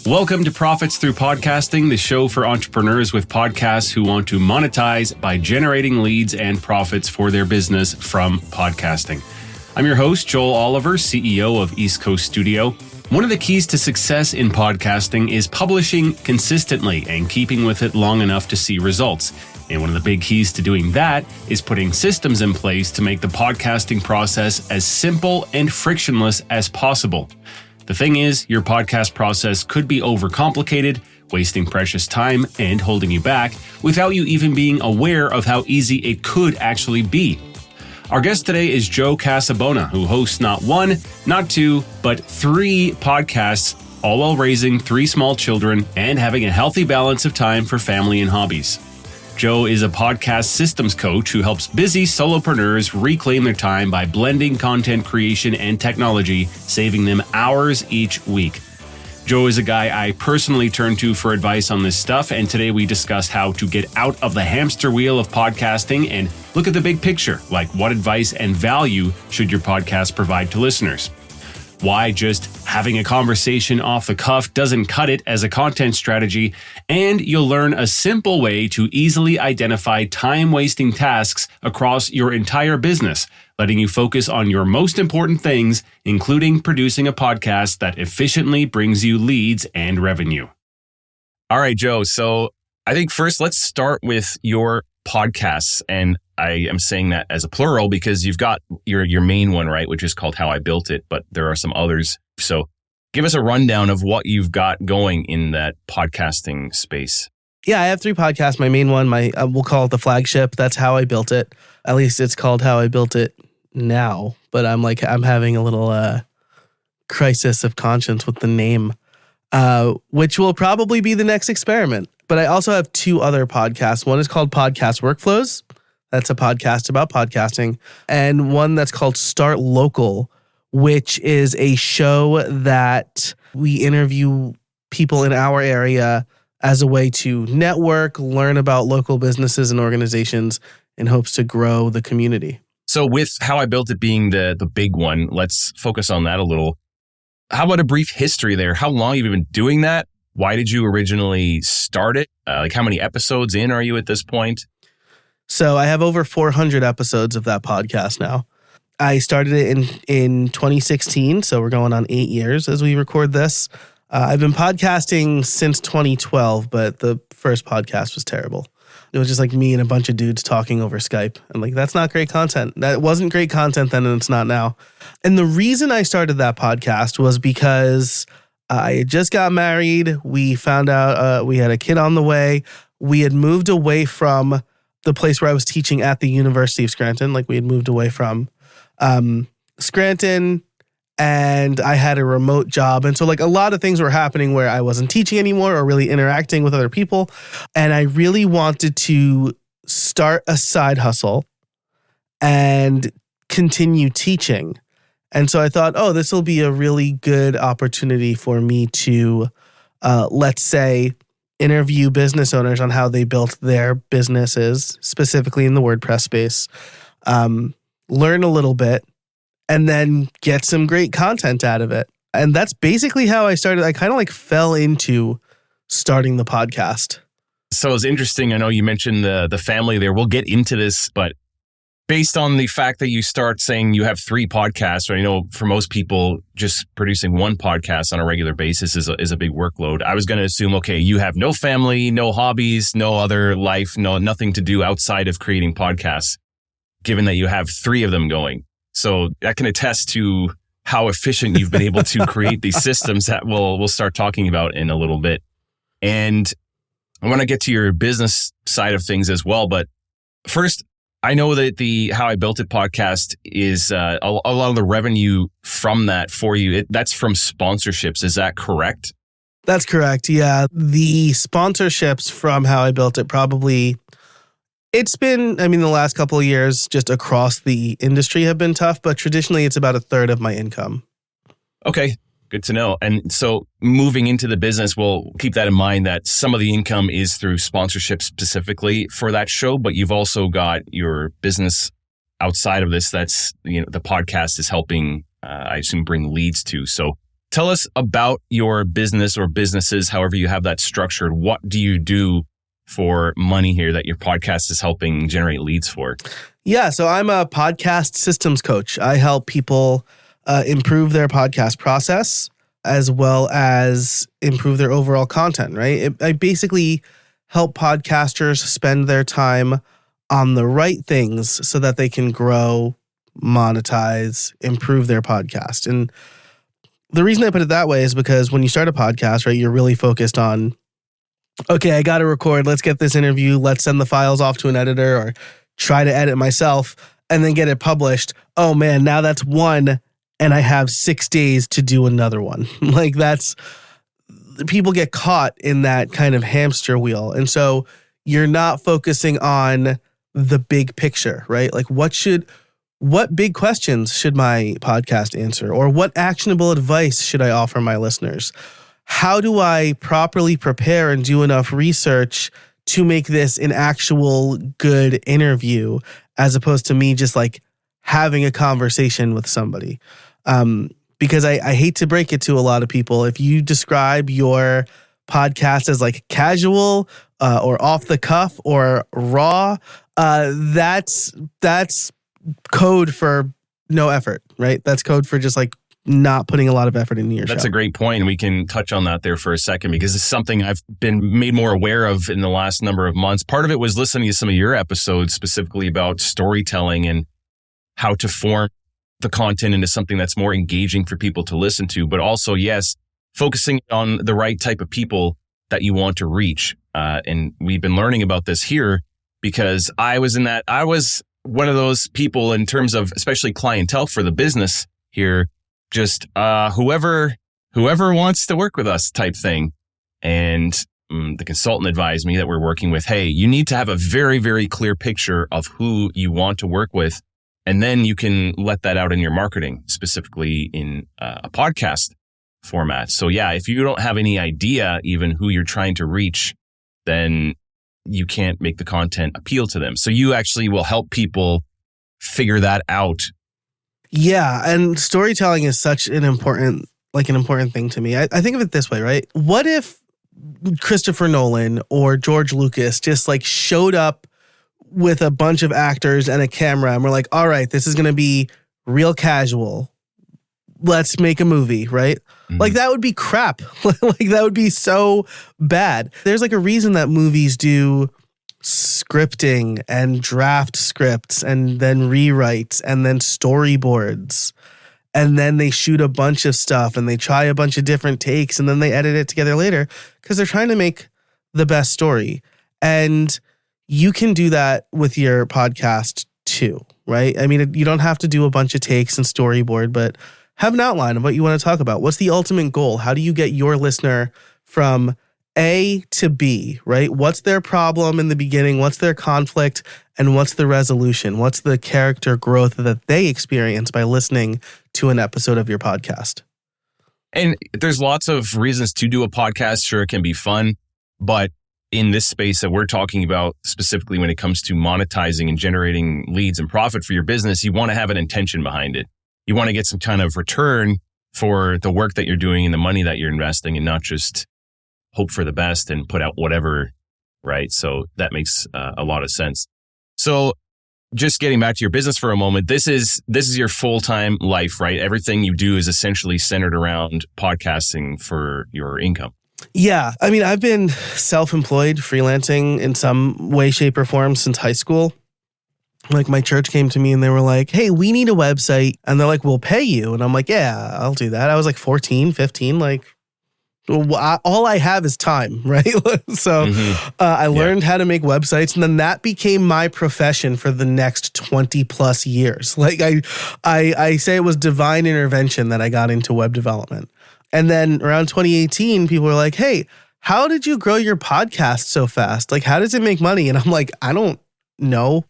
Welcome to Profits Through Podcasting, the show for entrepreneurs with podcasts who want to monetize by generating leads and profits for their business from podcasting. I'm your host, Joel Oliver, CEO of East Coast Studio. One of the keys to success in podcasting is publishing consistently and keeping with it long enough to see results. And one of the big keys to doing that is putting systems in place to make the podcasting process as simple and frictionless as possible. The thing is, your podcast process could be overcomplicated, wasting precious time and holding you back without you even being aware of how easy it could actually be. Our guest today is Joe Casabona, who hosts not one, not two, but 3 podcasts, all while raising 3 small children and having a healthy balance of time for family and hobbies. Joe is a podcast systems coach who helps busy solopreneurs reclaim their time by blending content creation and technology, saving them hours each week. Joe is a guy I personally turn to for advice on this stuff, and today we discuss how to get out of the hamster wheel of podcasting and look at the big picture, like what advice and value should your podcast provide to listeners. Why just having a conversation off the cuff doesn't cut it as a content strategy, and you'll learn a simple way to easily identify time-wasting tasks across your entire business, letting you focus on your most important things, including producing a podcast that efficiently brings you leads and revenue. All right, Joe. So I think first let's start with your podcasts, and I am saying that as a plural because you've got your main one, right, which is called How I Built It, but there are some others. So give us a rundown of what you've got going in that podcasting space. Yeah, I have 3 podcasts. My main one, we'll call it the flagship. That's How I Built It. At least it's called How I Built It now, but I'm having a little crisis of conscience with the name, which will probably be the next experiment. But I also have 2 other podcasts. One is called Podcast Workflows. That's a podcast about podcasting. And one that's called Start Local, which is a show that we interview people in our area as a way to network, learn about local businesses and organizations in hopes to grow the community. So with How I Built It being the big one, let's focus on that a little. How about a brief history there? How long have you been doing that? Why did you originally start it? How many episodes in are you at this point? So I have over 400 episodes of that podcast now. I started it in 2016, so we're going on 8 years as we record this. I've been podcasting since 2012, but the first podcast was terrible. It was just like me and a bunch of dudes talking over Skype. And that's not great content. That wasn't great content then, and it's not now. And the reason I started that podcast was because I had just got married. We found out we had a kid on the way. We had moved away from the place where I was teaching at the University of Scranton. We had moved away from Scranton, and I had a remote job. And so a lot of things were happening where I wasn't teaching anymore or really interacting with other people. And I really wanted to start a side hustle and continue teaching. And so I thought, this will be a really good opportunity for me to, let's say, interview business owners on how they built their businesses, specifically in the WordPress space, learn a little bit, and then get some great content out of it. And that's basically how I started. I kind of fell into starting the podcast. So it's interesting. I know you mentioned the family there. We'll get into this, but based on the fact that you start saying you have 3 podcasts, or for most people, just producing 1 podcast on a regular basis is a big workload. I was going to assume, okay, you have no family, no hobbies, no other life, nothing to do outside of creating podcasts, given that you have 3 of them going. So that can attest to how efficient you've been able to create these systems that we'll start talking about in a little bit. And I want to get to your business side of things as well. But first, I know that the How I Built It podcast is a lot of the revenue from that for you. That's from sponsorships. Is that correct? That's correct. Yeah. The sponsorships from How I Built It it's been, the last couple of years just across the industry have been tough, but traditionally it's about 1/3 of my income. Okay. Good to know. And so moving into the business, we'll keep that in mind that some of the income is through sponsorship specifically for that show, but you've also got your business outside of this. That's, the podcast is helping, I assume, bring leads to. So tell us about your business or businesses, however you have that structured. What do you do for money here that your podcast is helping generate leads for? Yeah, so I'm a podcast systems coach. I help people improve their podcast process as well as improve their overall content, right? I basically help podcasters spend their time on the right things so that they can grow, monetize, improve their podcast. And the reason I put it that way is because when you start a podcast, right, you're really focused on, okay, I got to record. Let's get this interview. Let's send the files off to an editor or try to edit myself and then get it published. Oh man, now that's one and I have 6 days to do another one. Like people get caught in that kind of hamster wheel. And so you're not focusing on the big picture, right? Like what big questions should my podcast answer? Or what actionable advice should I offer my listeners? How do I properly prepare and do enough research to make this an actual good interview as opposed to me just like having a conversation with somebody? Because I hate to break it to a lot of people. If you describe your podcast as like casual or off the cuff or raw, that's code for no effort, right? That's code for just like not putting a lot of effort into your show. That's a great point. We can touch on that there for a second because it's something I've been made more aware of in the last number of months. Part of it was listening to some of your episodes specifically about storytelling and how to form the content into something that's more engaging for people to listen to, but also, yes, focusing on the right type of people that you want to reach. And we've been learning about this here because I was one of those people in terms of especially clientele for the business here, just whoever wants to work with us type thing. And the consultant advised me that we're working with, hey, you need to have a very, very clear picture of who you want to work with. And then you can let that out in your marketing, specifically in a podcast format. So yeah, if you don't have any idea even who you're trying to reach, then you can't make the content appeal to them. So you actually will help people figure that out. Yeah. And storytelling is such an important thing to me. I think of it this way, right? What if Christopher Nolan or George Lucas just like showed up with a bunch of actors and a camera and we're like, all right, this is going to be real casual. Let's make a movie, right? Mm-hmm. Like that would be crap. Like that would be so bad. There's like a reason that movies do scripting and draft scripts and then rewrites and then storyboards. And then they shoot a bunch of stuff and they try a bunch of different takes and then they edit it together later because they're trying to make the best story. And you can do that with your podcast too, right? I mean, you don't have to do a bunch of takes and storyboard, but have an outline of what you want to talk about. What's the ultimate goal? How do you get your listener from A to B, right? What's their problem in the beginning? What's their conflict? And what's the resolution? What's the character growth that they experience by listening to an episode of your podcast? And there's lots of reasons to do a podcast. Sure, it can be fun, but in this space that we're talking about, specifically when it comes to monetizing and generating leads and profit for your business, you want to have an intention behind it. You want to get some kind of return for the work that you're doing and the money that you're investing and not just hope for the best and put out whatever, right? So that makes a lot of sense. So just getting back to your business for a moment, this is your full-time life, right? Everything you do is essentially centered around podcasting for your income. Yeah. I mean, I've been self-employed, freelancing in some way, shape, or form since high school. Like my church came to me and they were like, hey, we need a website. And they're like, we'll pay you. And I'm like, yeah, I'll do that. I was like 14, 15, like all I have is time, right? So I learned how to make websites and then that became my profession for the next 20 plus years. Like I say it was divine intervention that I got into web development. And then around 2018, people were like, hey, how did you grow your podcast so fast? Like, how does it make money? And I'm like, I don't know.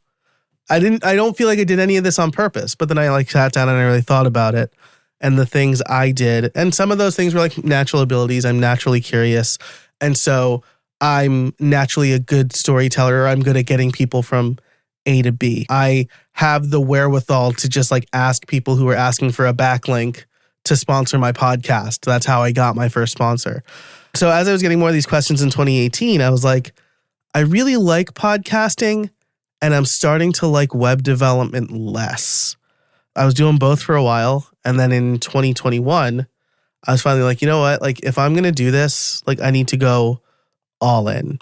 I don't feel like I did any of this on purpose. But then I like sat down and I really thought about it and the things I did. And some of those things were like natural abilities. I'm naturally curious. And so I'm naturally a good storyteller. I'm good at getting people from A to B. I have the wherewithal to just like ask people who are asking for a backlink to sponsor my podcast. That's how I got my first sponsor. So as I was getting more of these questions in 2018, I was like, I really like podcasting and I'm starting to like web development less. I was doing both for a while. And then in 2021, I was finally like, you know what? Like if I'm going to do this, like I need to go all in.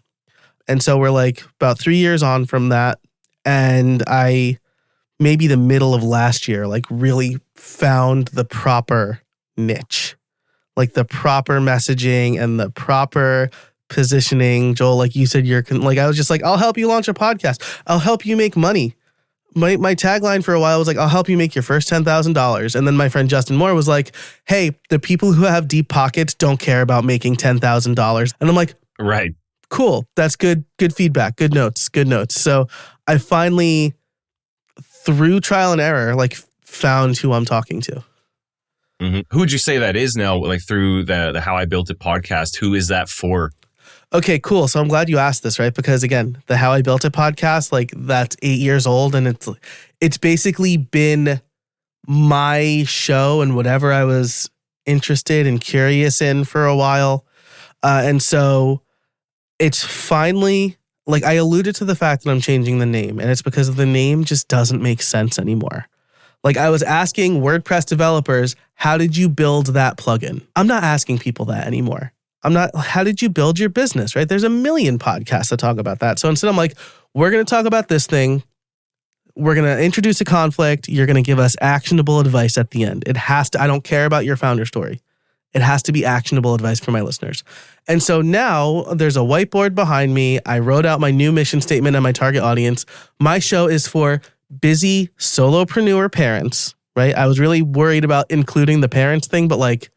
And so we're like about 3 years on from that. And I maybe the middle of last year, like really found the proper niche, like the proper messaging and the proper positioning. Joel, like you said, I was just like, I'll help you launch a podcast. I'll help you make money. My tagline for a while was like, I'll help you make your first $10,000. And then my friend Justin Moore was like, hey, the people who have deep pockets don't care about making $10,000. And I'm like, right. Cool. That's good feedback. Good notes. So I finally, through trial and error, like found who I'm talking to. Mm-hmm. Who would you say that is now, like through the How I Built It podcast? Who is that for? Okay, cool. So I'm glad you asked this, right? Because again, the How I Built It podcast, like that's 8 years old and it's basically been my show and whatever I was interested and curious in for a while. And so it's finally, like I alluded to the fact that I'm changing the name, and it's because the name just doesn't make sense anymore. Like I was asking WordPress developers, how did you build that plugin? I'm not asking people that anymore. How did you build your business, right? There's a million podcasts that talk about that. So instead I'm like, we're going to talk about this thing. We're going to introduce a conflict. You're going to give us actionable advice at the end. I don't care about your founder story. It has to be actionable advice for my listeners. And so now there's a whiteboard behind me. I wrote out my new mission statement and my target audience. My show is for busy solopreneur parents, right? I was really worried about including the parents thing, but like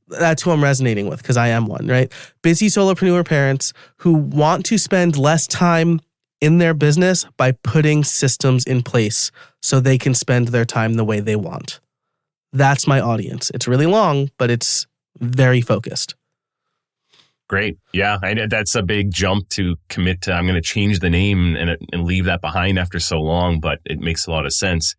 that's who I'm resonating with because I am one, right? Busy solopreneur parents who want to spend less time in their business by putting systems in place so they can spend their time the way they want. That's my audience. It's really long, but it's very focused. Great. Yeah, that's a big jump to commit to. I'm going to change the name and leave that behind after so long, but it makes a lot of sense.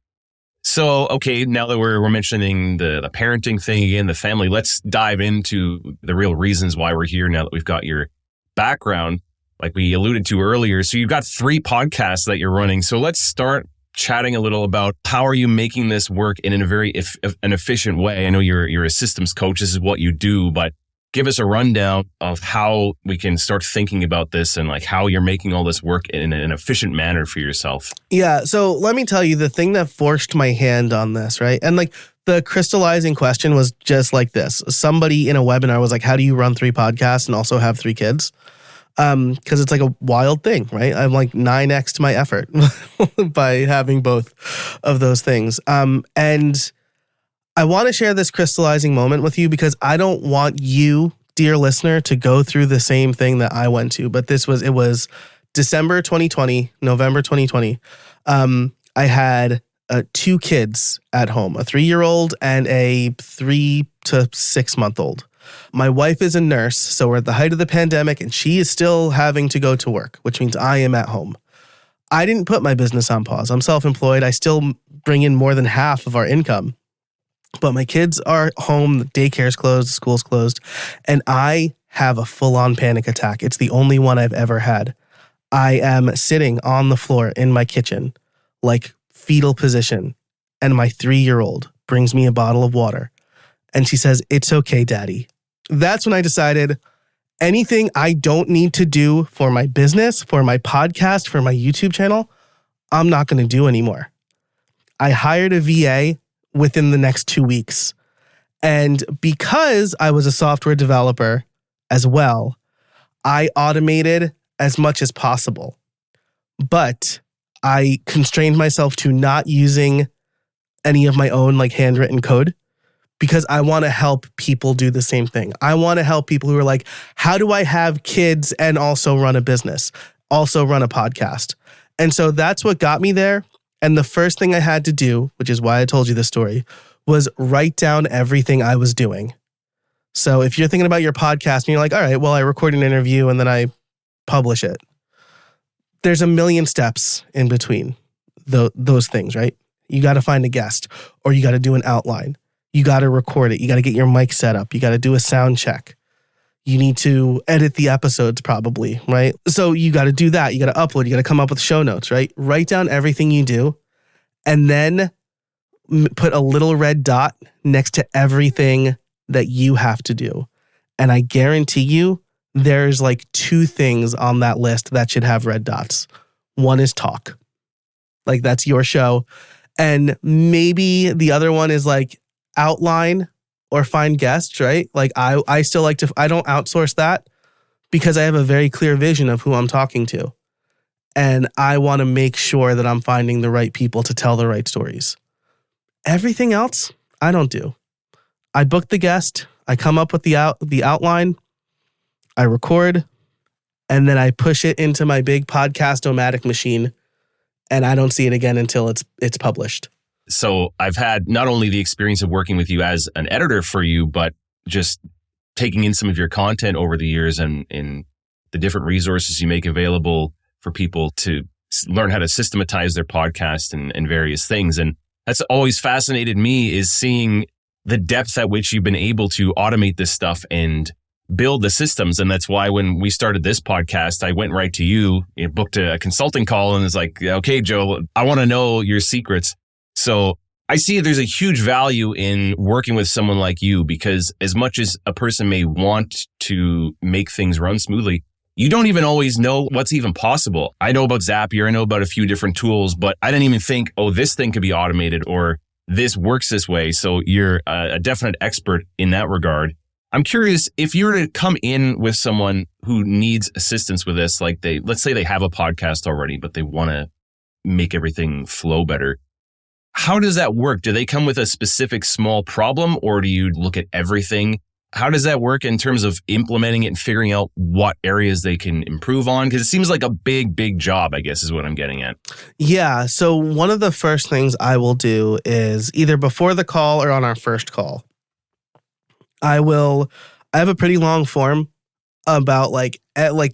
So, okay, now that we're mentioning the parenting thing again, the family, let's dive into the real reasons why we're here now that we've got your background, like we alluded to earlier. So you've got 3 podcasts that you're running. So let's start chatting a little about how are you making this work in a very an efficient way. I know you're a systems coach. This is what you do, but give us a rundown of how we can start thinking about this and like how you're making all this work in an efficient manner for yourself. Yeah. So let me tell you the thing that forced my hand on this, right? And like the crystallizing question was just like this. Somebody in a webinar was like, how do you run 3 podcasts and also have 3 kids? Because it's like a wild thing, right? I'm like 9x to my effort by having both of those things. And I want to share this crystallizing moment with you because I don't want you, dear listener, to go through the same thing that I went to. But it was December 2020, November 2020. I had 2 kids at home, a 3-year-old and a 3 to 6 month old. My wife is a nurse, so we're at the height of the pandemic and she is still having to go to work, which means I am at home. I didn't put my business on pause. I'm self-employed. I still bring in more than half of our income. But my kids are home, the daycare's closed, the school's closed, and I have a full-on panic attack. It's the only one I've ever had. I am sitting on the floor in my kitchen, like fetal position, and my 3-year-old brings me a bottle of water, and she says, "It's okay, Daddy." That's when I decided anything I don't need to do for my business, for my podcast, for my YouTube channel, I'm not going to do anymore. I hired a VA within the next 2 weeks. And because I was a software developer as well, I automated as much as possible. But I constrained myself to not using any of my own like handwritten code because I want to help people do the same thing. I want to help people who are like, how do I have kids and also run a business, also run a podcast? And so that's what got me there. And the first thing I had to do, which is why I told you this story, was write down everything I was doing. So if you're thinking about your podcast and you're like, all right, well, I record an interview and then I publish it. There's a million steps in between those things, right? You got to find a guest or you got to do an outline. You got to record it. You got to get your mic set up. You got to do a sound check. You need to edit the episodes probably, right? So you got to do that. You got to upload. You got to come up with show notes, right? Write down everything you do and then put a little red dot next to everything that you have to do. And I guarantee you there's like 2 things on that list that should have red dots. One is talk. Like that's your show. And maybe the other one is like outline or find guests, right? Like I still like to, I don't outsource that because I have a very clear vision of who I'm talking to. And I want to make sure that I'm finding the right people to tell the right stories. Everything else, I don't do. I book the guest, I come up with the outline, I record, and then I push it into my big podcast-o-matic machine, and I don't see it again until it's published. So I've had not only the experience of working with you as an editor for you, but just taking in some of your content over the years and in the different resources you make available for people to learn how to systematize their podcast and various things. And that's always fascinated me, is seeing the depth at which you've been able to automate this stuff and build the systems. And that's why when we started this podcast, I went right to you, booked a consulting call, and was like, okay, Joe, I want to know your secrets. So I see there's a huge value in working with someone like you, because as much as a person may want to make things run smoothly, you don't even always know what's even possible. I know about Zapier, I know about a few different tools, but I didn't even think, oh, this thing could be automated or this works this way. So you're a definite expert in that regard. I'm curious, if you were to come in with someone who needs assistance with this, like let's say they have a podcast already, but they want to make everything flow better. How does that work? Do they come with a specific small problem, or do you look at everything? How does that work in terms of implementing it and figuring out what areas they can improve on? Because it seems like a big, big job, I guess, is what I'm getting at. Yeah. So one of the first things I will do is either before the call or on our first call, I have a pretty long form about like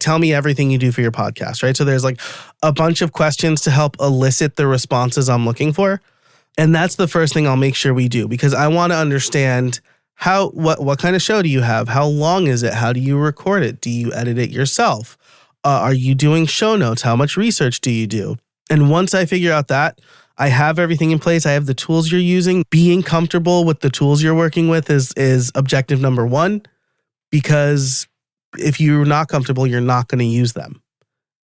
tell me everything you do for your podcast, right? So there's like a bunch of questions to help elicit the responses I'm looking for. And that's the first thing I'll make sure we do, because I want to understand what kind of show do you have? How long is it? How do you record it? Do you edit it yourself? Are you doing show notes? How much research do you do? And once I figure out that, I have everything in place. I have the tools you're using. Being comfortable with the tools you're working with is objective number 1, because if you're not comfortable, you're not going to use them.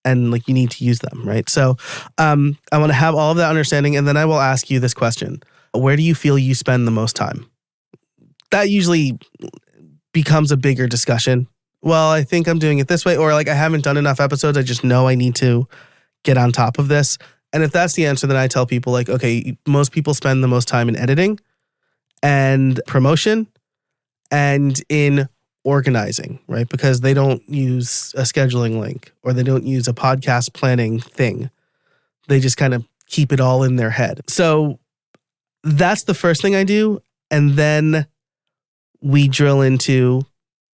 And like you need to use them, right? So I want to have all of that understanding. And then I will ask you this question. Where do you feel you spend the most time? That usually becomes a bigger discussion. Well, I think I'm doing it this way, or like I haven't done enough episodes. I just know I need to get on top of this. And if that's the answer, then I tell people like, okay, most people spend the most time in editing and promotion and in organizing, right? Because they don't use a scheduling link or they don't use a podcast planning thing. They just kind of keep it all in their head. So that's the first thing I do. And then we drill into,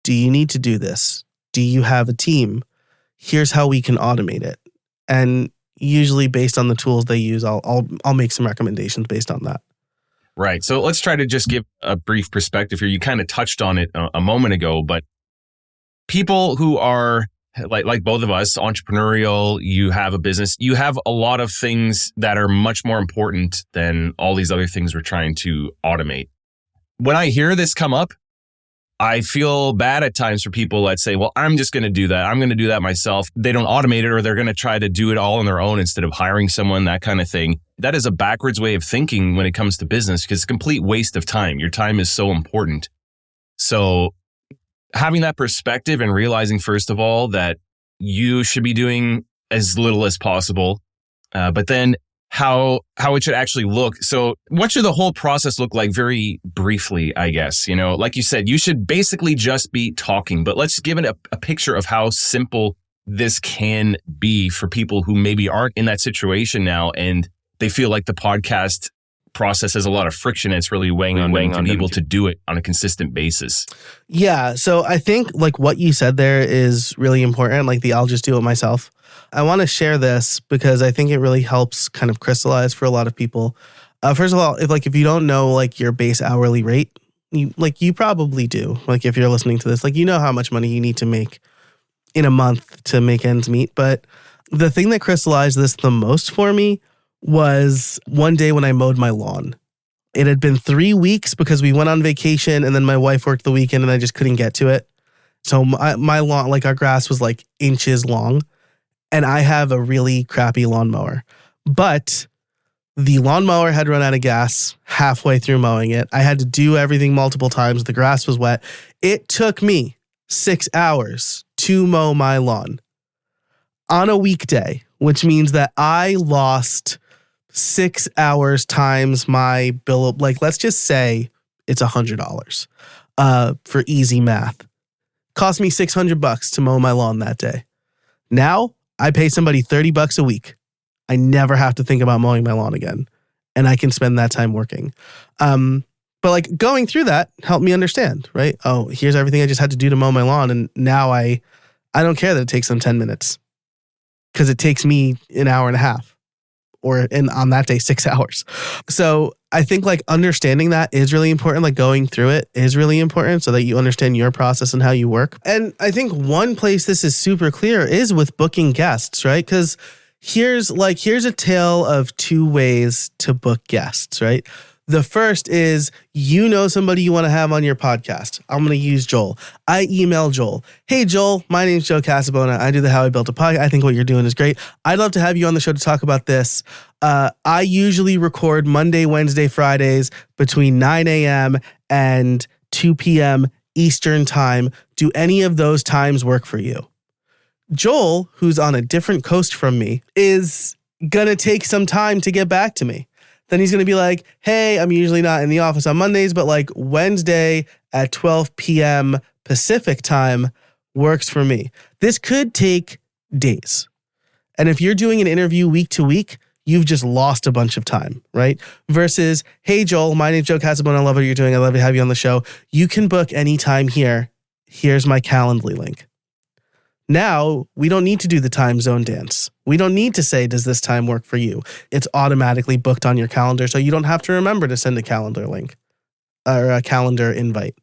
do you need to do this? Do you have a team? Here's how we can automate it. And usually based on the tools they use, I'll make some recommendations based on that. Right. So let's try to just give a brief perspective here. You kind of touched on it a moment ago, but people who are like both of us, entrepreneurial, you have a business, you have a lot of things that are much more important than all these other things we're trying to automate. When I hear this come up, I feel bad at times for people that say, well, I'm just going to do that. I'm going to do that myself. They don't automate it, or they're going to try to do it all on their own instead of hiring someone, that kind of thing. That is a backwards way of thinking when it comes to business, because it's a complete waste of time. Your time is so important. So having that perspective and realizing, first of all, that you should be doing as little as possible, but then how it should actually look. So what should the whole process look like very briefly, I guess? You know, like you said, you should basically just be talking, but let's give it a picture of how simple this can be for people who maybe aren't in that situation now and they feel like the podcast process has a lot of friction and it's really weighing on them to be able to do it on a consistent basis. Yeah. So I think like what you said there is really important, like I'll just do it myself. I want to share this because I think it really helps kind of crystallize for a lot of people. First of all, if you don't know like your base hourly rate, you probably do. Like if you're listening to this, like you know how much money you need to make in a month to make ends meet. But the thing that crystallized this the most for me was one day when I mowed my lawn. It had been 3 weeks because we went on vacation and then my wife worked the weekend and I just couldn't get to it. So my lawn, like our grass was like inches long and I have a really crappy lawnmower. But the lawnmower had run out of gas halfway through mowing it. I had to do everything multiple times. The grass was wet. It took me 6 hours to mow my lawn on a weekday, which means that I lost 6 hours times my bill of, like, let's just say it's $100 for easy math. Cost me $600 to mow my lawn that day. Now I pay somebody $30 a week. I never have to think about mowing my lawn again. And I can spend that time working. But like going through that helped me understand, right? Oh, here's everything I just had to do to mow my lawn. And now I don't care that it takes them 10 minutes because it takes me an hour and a half. Or on that day, 6 hours. So I think like understanding that is really important. Like going through it is really important so that you understand your process and how you work. And I think one place this is super clear is with booking guests, right? Because here's a tale of two ways to book guests, right? The first is, you know, somebody you want to have on your podcast. I'm going to use Joel. I email Joel. Hey, Joel, my name's Joe Casabona. I do the How I Built a Podcast. I think what you're doing is great. I'd love to have you on the show to talk about this. I usually record Monday, Wednesday, Fridays between 9 a.m. and 2 p.m. Eastern time. Do any of those times work for you? Joel, who's on a different coast from me, is going to take some time to get back to me. Then he's going to be like, hey, I'm usually not in the office on Mondays, but like Wednesday at 12 p.m. Pacific time works for me. This could take days. And if you're doing an interview week to week, you've just lost a bunch of time, right? Versus, hey, Joel, my name's Joe Casabona. I love what you're doing. I'd love to have you on the show. You can book anytime here. Here's my Calendly link. Now, we don't need to do the time zone dance. We don't need to say, does this time work for you? It's automatically booked on your calendar, so you don't have to remember to send a calendar link or a calendar invite.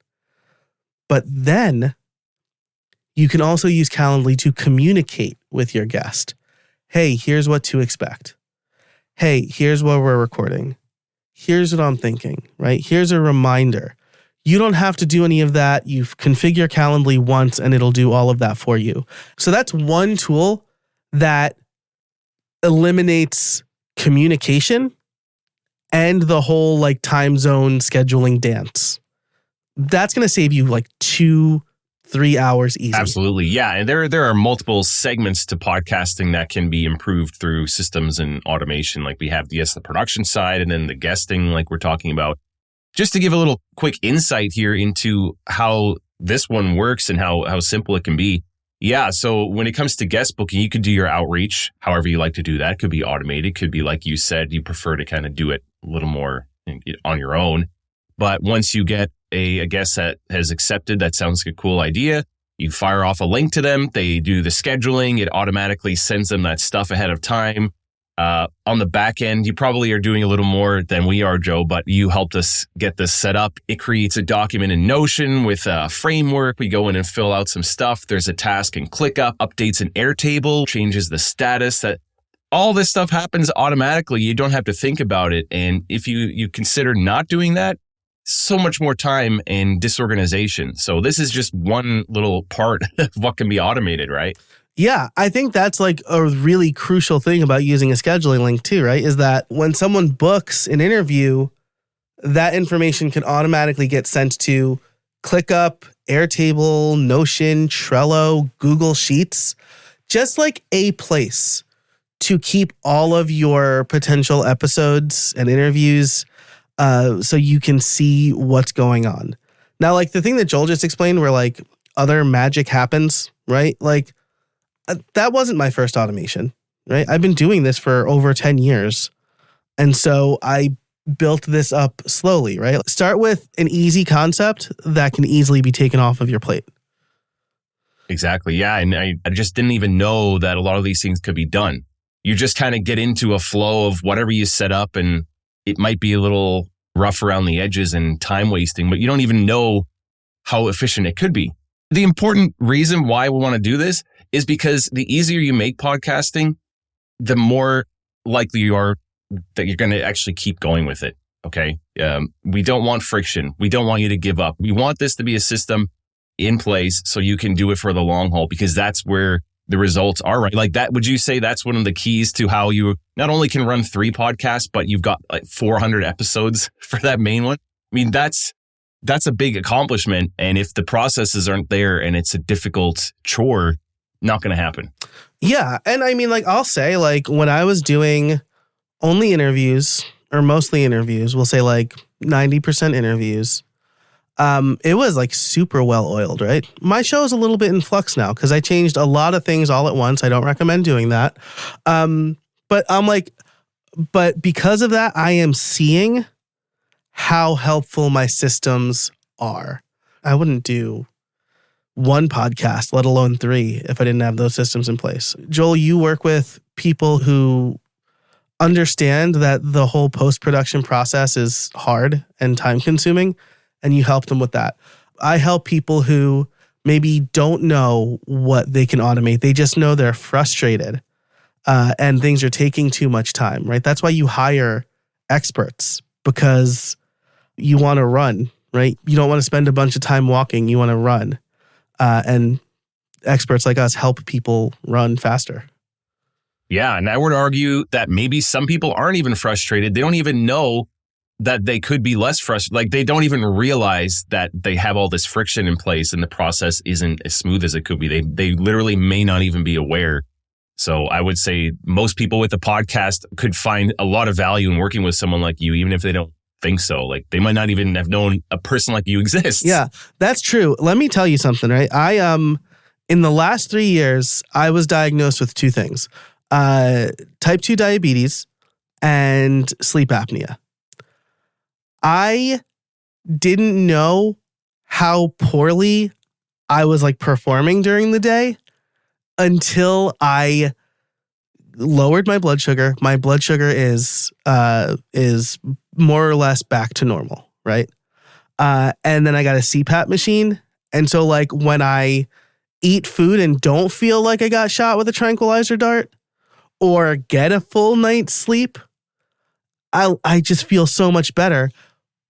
But then you can also use Calendly to communicate with your guest. Hey, here's what to expect. Hey, here's what we're recording. Here's what I'm thinking, right? Here's a reminder. You don't have to do any of that. You configure Calendly once and it'll do all of that for you. So that's one tool that eliminates communication and the whole like time zone scheduling dance. That's going to save you like 2-3 hours easy. Absolutely. Yeah. And there are multiple segments to podcasting that can be improved through systems and automation. Like we have, yes, the production side and then the guesting like we're talking about. Just to give a little quick insight here into how this one works and how simple it can be. Yeah, so when it comes to guest booking, you could do your outreach however you like to do that. Could be automated. Could be like you said, you prefer to kind of do it a little more on your own. But once you get a guest that has accepted, that sounds like a cool idea, you fire off a link to them. They do the scheduling. It automatically sends them that stuff ahead of time. On the back end, you probably are doing a little more than we are, Joe, but you helped us get this set up. It creates a document in Notion with a framework. We go in and fill out some stuff. There's a task and ClickUp, updates an Airtable, changes the status. That all this stuff happens automatically. You don't have to think about it. And if you consider not doing that, so much more time and disorganization. So this is just one little part of what can be automated, right? Yeah, I think that's like a really crucial thing about using a scheduling link too, right? Is that when someone books an interview, that information can automatically get sent to ClickUp, Airtable, Notion, Trello, Google Sheets, just like a place to keep all of your potential episodes and interviews so you can see what's going on. Now, like the thing that Joel just explained where like other magic happens, right? Like that wasn't my first automation, right? I've been doing this for over 10 years. And so I built this up slowly, right? Start with an easy concept that can easily be taken off of your plate. Exactly. Yeah. And I just didn't even know that a lot of these things could be done. You just kind of get into a flow of whatever you set up and it might be a little rough around the edges and time wasting, but you don't even know how efficient it could be. The important reason why we want to do this is because the easier you make podcasting, the more likely you are that you're going to actually keep going with it. Okay. We don't want friction. We don't want you to give up. We want this to be a system in place so you can do it for the long haul, because that's where the results are, right? Like that, would you say that's one of the keys to how you not only can run 3 podcasts, but you've got like 400 episodes for that main one? I mean, that's a big accomplishment. And if the processes aren't there and it's a difficult chore, not going to happen. Yeah. And I mean, like, I'll say, like, when I was doing only interviews or mostly interviews, we'll say like 90% interviews, it was like super well oiled, right? My show is a little bit in flux now because I changed a lot of things all at once. I don't recommend doing that. But I'm like, but because of that, I am seeing how helpful my systems are. I wouldn't do 1 podcast, let alone 3, if I didn't have those systems in place. Joel, you work with people who understand that the whole post-production process is hard and time-consuming, and you help them with that. I help people who maybe don't know what they can automate. They just know they're frustrated and things are taking too much time, right? That's why you hire experts, because you want to run, right? You don't want to spend a bunch of time walking. You want to run. And experts like us help people run faster. Yeah. And I would argue that maybe some people aren't even frustrated. They don't even know that they could be less frustrated. Like they don't even realize that they have all this friction in place and the process isn't as smooth as it could be. They literally may not even be aware. So I would say most people with a podcast could find a lot of value in working with someone like you, even if they don't think so. Like they might not even have known a person like you exists. Yeah, that's true. Let me tell you something, right? In the last 3 years, I was diagnosed with 2 things. Type 2 diabetes and sleep apnea. I didn't know how poorly I was like performing during the day until I lowered my blood sugar. My blood sugar is more or less back to normal, right? And then I got a CPAP machine. And so like when I eat food and don't feel like I got shot with a tranquilizer dart or get a full night's sleep, I just feel so much better.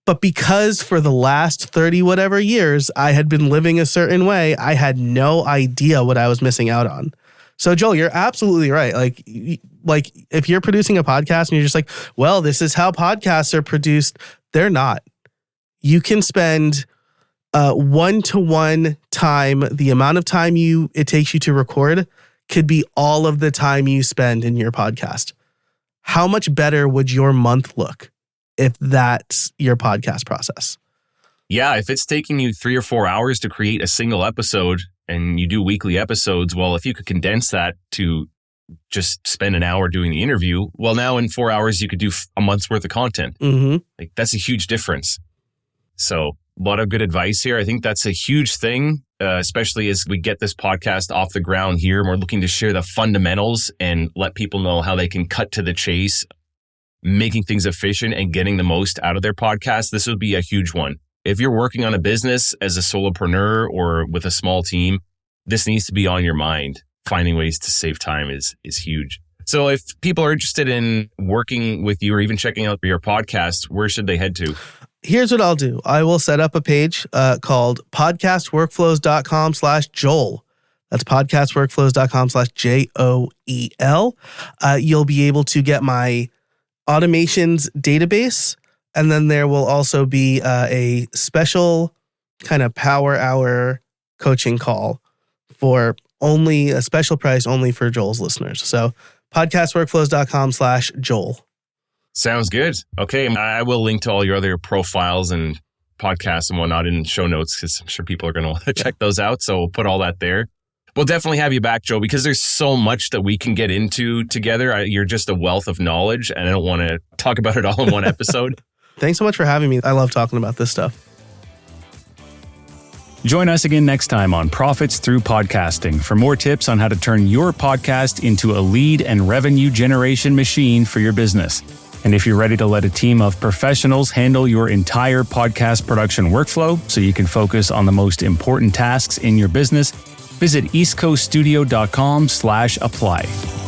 But because for the last 30 whatever years, I had been living a certain way, I had no idea what I was missing out on. So Joel, you're absolutely right. Like if you're producing a podcast and you're just like, well, this is how podcasts are produced, they're not. You can spend 1-to-1 time, the amount of time it takes you to record could be all of the time you spend in your podcast. How much better would your month look if that's your podcast process? Yeah, if it's taking you 3 or 4 hours to create a single episode and you do weekly episodes, well, if you could condense that to just spend an hour doing the interview, well, now in 4 hours, you could do a month's worth of content. Mm-hmm. Like that's a huge difference. So a lot of good advice here. I think that's a huge thing, especially as we get this podcast off the ground here. And we're looking to share the fundamentals and let people know how they can cut to the chase, making things efficient and getting the most out of their podcast. This would be a huge one. If you're working on a business as a solopreneur or with a small team, this needs to be on your mind. Finding ways to save time is huge. So if people are interested in working with you or even checking out your podcast, where should they head to? Here's what I'll do. I will set up a page called podcastworkflows.com/Joel. That's podcastworkflows.com/JOEL. You'll be able to get my automations database. And then there will also be a special kind of power hour coaching call for only a special price only for Joel's listeners. So podcastworkflows.com/Joel. Sounds good. Okay. I will link to all your other profiles and podcasts and whatnot in show notes because I'm sure people are going to want to check those out. So we'll put all that there. We'll definitely have you back, Joe, because there's so much that we can get into together. You're just a wealth of knowledge and I don't want to talk about it all in one episode. Thanks so much for having me. I love talking about this stuff. Join us again next time on Profits Through Podcasting for more tips on how to turn your podcast into a lead and revenue generation machine for your business. And if you're ready to let a team of professionals handle your entire podcast production workflow so you can focus on the most important tasks in your business, visit eastcoaststudio.com/apply.